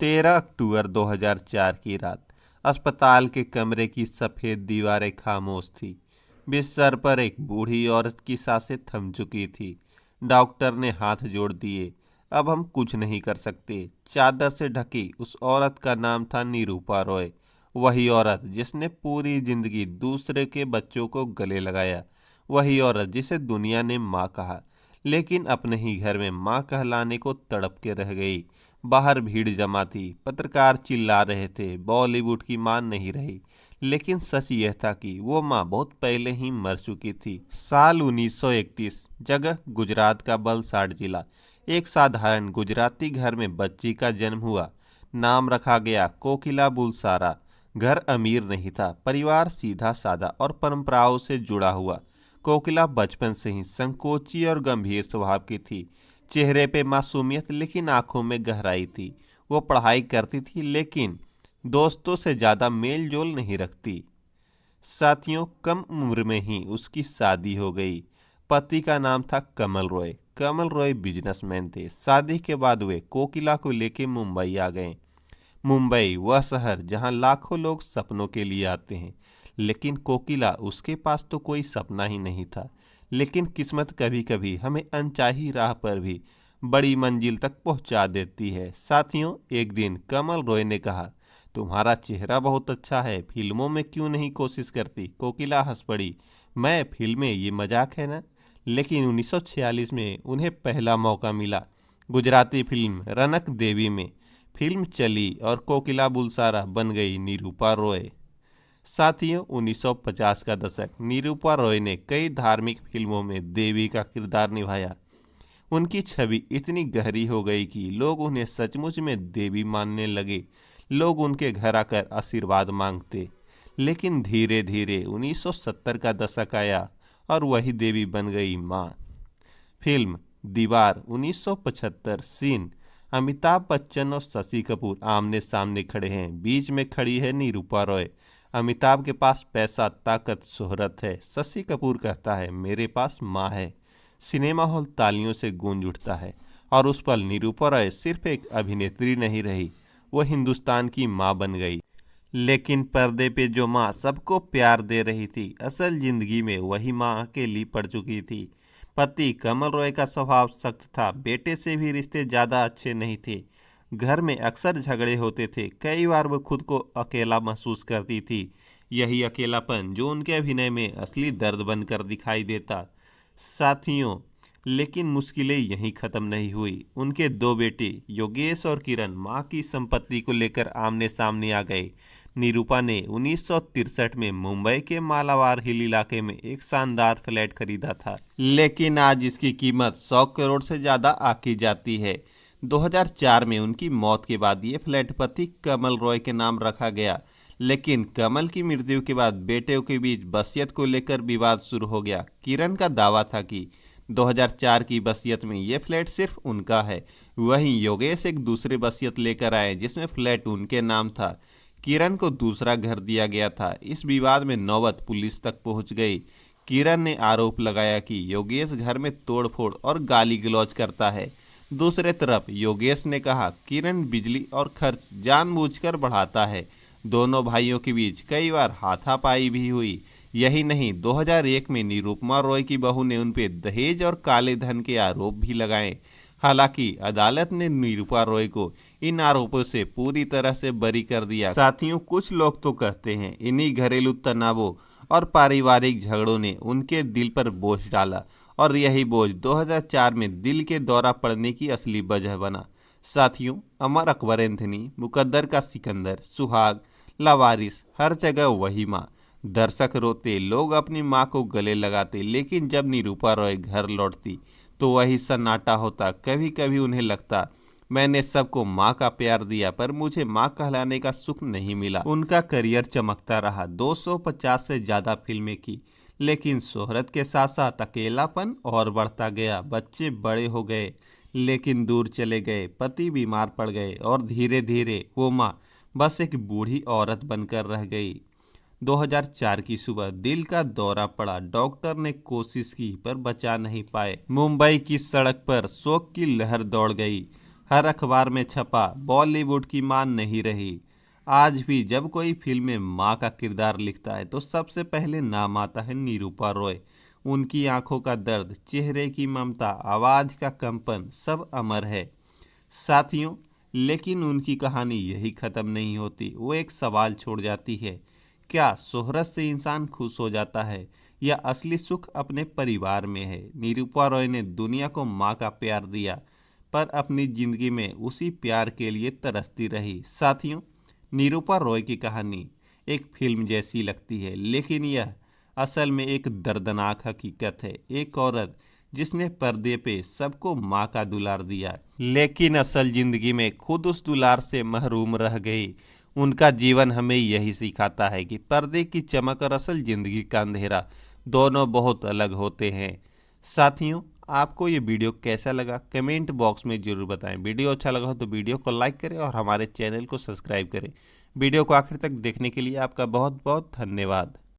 13 अक्टूबर 2004 की रात। अस्पताल के कमरे की सफ़ेद दीवारें खामोश थी। बिस्तर पर एक बूढ़ी औरत की सांसें थम चुकी थी। डॉक्टर ने हाथ जोड़ दिए। अब हम कुछ नहीं कर सकते। चादर से ढकी उस औरत का नाम था निरूपा रॉय। वही औरत जिसने पूरी जिंदगी दूसरे के बच्चों को गले लगाया। वही औरत जिसे दुनिया ने माँ कहा, लेकिन अपने ही घर में माँ कहलाने को तड़प के रह गई। बाहर भीड़ जमा थी, पत्रकार चिल्ला रहे थे, बॉलीवुड की मां नहीं रही। लेकिन सच यह था कि वो मां बहुत पहले ही मर चुकी थी। साल 1931, जगह गुजरात का वलसाड जिला। एक साधारण गुजराती घर में बच्ची का जन्म हुआ। नाम रखा गया कोकिला बुलसारा। घर अमीर नहीं था, परिवार सीधा साधा और परंपराओं से जुड़ा हुआ। कोकिला बचपन से ही संकोची और गंभीर स्वभाव की थी। चेहरे पे मासूमियत लेकिन आंखों में गहराई थी। वो पढ़ाई करती थी लेकिन दोस्तों से ज़्यादा मेल जोल नहीं रखती। साथियों, कम उम्र में ही उसकी शादी हो गई। पति का नाम था कमल रॉय। कमल रॉय बिजनेसमैन थे। शादी के बाद वे कोकिला को लेके मुंबई आ गए। मुंबई वह शहर जहां लाखों लोग सपनों के लिए आते हैं, लेकिन कोकिला, उसके पास तो कोई सपना ही नहीं था। लेकिन किस्मत कभी कभी हमें अनचाही राह पर भी बड़ी मंजिल तक पहुंचा देती है। साथियों, एक दिन कमल रॉय ने कहा, तुम्हारा चेहरा बहुत अच्छा है, फिल्मों में क्यों नहीं कोशिश करती? कोकिला हंस पड़ी, मैं फिल्में, ये मजाक है ना। लेकिन 1946 में उन्हें पहला मौका मिला गुजराती फिल्म रनक देवी में। फिल्म चली और कोकिला बुलसारा बन गई निरूपा रॉय। साथियों, 1950 का दशक। निरूपा रॉय ने कई धार्मिक फिल्मों में देवी का किरदार निभाया। उनकी छवि इतनी गहरी हो गई कि लोग उन्हें सचमुच में देवी मानने लगे। लोग उनके घर आकर आशीर्वाद मांगते। लेकिन धीरे धीरे 1970 का दशक आया और वही देवी बन गई माँ। फिल्म दीवार 1975 सीन। अमिताभ बच्चन और शशि कपूर आमने सामने खड़े हैं। बीच में खड़ी है निरूपा रॉय। अमिताभ के पास पैसा, ताकत, शोहरत है। शशि कपूर कहता है, मेरे पास माँ है। सिनेमा हॉल तालियों से गूंज उठता है। और उस पल निरूपा रॉय सिर्फ एक अभिनेत्री नहीं रही, वो हिंदुस्तान की माँ बन गई। लेकिन पर्दे पे जो माँ सबको प्यार दे रही थी, असल जिंदगी में वही माँ अकेली पड़ चुकी थी। पति कमल रॉय का स्वभाव सख्त था। बेटे से भी रिश्ते ज़्यादा अच्छे नहीं थे। घर में अक्सर झगड़े होते थे। कई बार वो खुद को अकेला महसूस करती थी। यही अकेलापन जो उनके अभिनय में असली दर्द बनकर दिखाई देता। साथियों, लेकिन मुश्किलें यहीं ख़त्म नहीं हुई। उनके दो बेटे योगेश और किरण माँ की संपत्ति को लेकर आमने सामने आ गए। निरूपा ने 1963 में मुंबई के मालाबार हिल इलाके में एक शानदार फ्लैट खरीदा था, लेकिन आज इसकी कीमत 100 करोड़ से ज़्यादा आकी जाती है। 2004 में उनकी मौत के बाद ये फ्लैट पति कमल रॉय के नाम रखा गया। लेकिन कमल की मृत्यु के बाद बेटों के बीच वसीयत को लेकर विवाद शुरू हो गया। किरण का दावा था कि 2004 की वसीयत में ये फ्लैट सिर्फ उनका है। वहीं योगेश एक दूसरे वसीयत लेकर आए जिसमें फ्लैट उनके नाम था। किरण को दूसरा घर दिया गया था। इस विवाद में नौबत पुलिस तक पहुंच गई। किरण ने आरोप लगाया कि योगेश घर में तोड़फोड़ और गाली गलौज करता है। दूसरे तरफ योगेश ने कहा, किरण बिजली और खर्च जानबूझकर बढ़ाता है। दोनों भाइयों के बीच कई बार हाथापाई भी हुई। यही नहीं, 2001 में निरूपमा रॉय की बहू ने उन पर दहेज और काले धन के आरोप भी लगाए। हालांकि अदालत ने निरूपा रॉय को इन आरोपों से पूरी तरह से बरी कर दिया। साथियों, कुछ लोग तो कहते हैं इन्हीं घरेलू तनावों और पारिवारिक झगड़ों ने उनके दिल पर बोझ डाला और यही बोझ 2004 में दिल के दौरा पड़ने की असली वजह बना। साथियों, अमर अकबर एंथनी, मुकद्दर का सिकंदर, सुहाग, लावारिस, हर जगह वही माँ। दर्शक रोते, लोग अपनी माँ को गले लगाते, लेकिन जब निरूपा रॉय घर लौटती तो वही सन्नाटा होता। कभी कभी उन्हें लगता, मैंने सबको माँ का प्यार दिया पर मुझे माँ कहलाने का सुख नहीं मिला। उनका करियर चमकता रहा, 250 से ज़्यादा फिल्में की, लेकिन शोहरत के साथ साथ अकेलापन और बढ़ता गया। बच्चे बड़े हो गए लेकिन दूर चले गए, पति बीमार पड़ गए और धीरे धीरे वो माँ बस एक बूढ़ी औरत बनकर रह गई। 2004 की सुबह दिल का दौरा पड़ा। डॉक्टर ने कोशिश की पर बचा नहीं पाए। मुंबई की सड़क पर शोक की लहर दौड़ गई। हर अखबार में छपा, बॉलीवुड की मां नहीं रही। आज भी जब कोई फिल्म में मां का किरदार लिखता है तो सबसे पहले नाम आता है निरूपा रॉय। उनकी आंखों का दर्द, चेहरे की ममता, आवाज का कंपन सब अमर है साथियों। लेकिन उनकी कहानी यही खत्म नहीं होती। वो एक सवाल छोड़ जाती है, क्या शोहरत से इंसान खुश हो जाता है या असली सुख अपने परिवार में है। निरूपा रॉय ने दुनिया को माँ का प्यार दिया, पर अपनी जिंदगी में उसी प्यार के लिए तरसती रही साथियों। निरूपा रॉय की कहानी एक फिल्म जैसी लगती है, लेकिन यह असल में एक दर्दनाक हकीकत है। एक औरत जिसने पर्दे पे सबको माँ का दुलार दिया, लेकिन असल जिंदगी में खुद उस दुलार से महरूम रह गई। उनका जीवन हमें यही सिखाता है कि पर्दे की चमक और असल जिंदगी का अंधेरा दोनों बहुत अलग होते हैं साथियों। आपको ये वीडियो कैसा लगा कमेंट बॉक्स में जरूर बताएं। वीडियो अच्छा लगा हो तो वीडियो को लाइक करें और हमारे चैनल को सब्सक्राइब करें। वीडियो को आखिर तक देखने के लिए आपका बहुत बहुत धन्यवाद।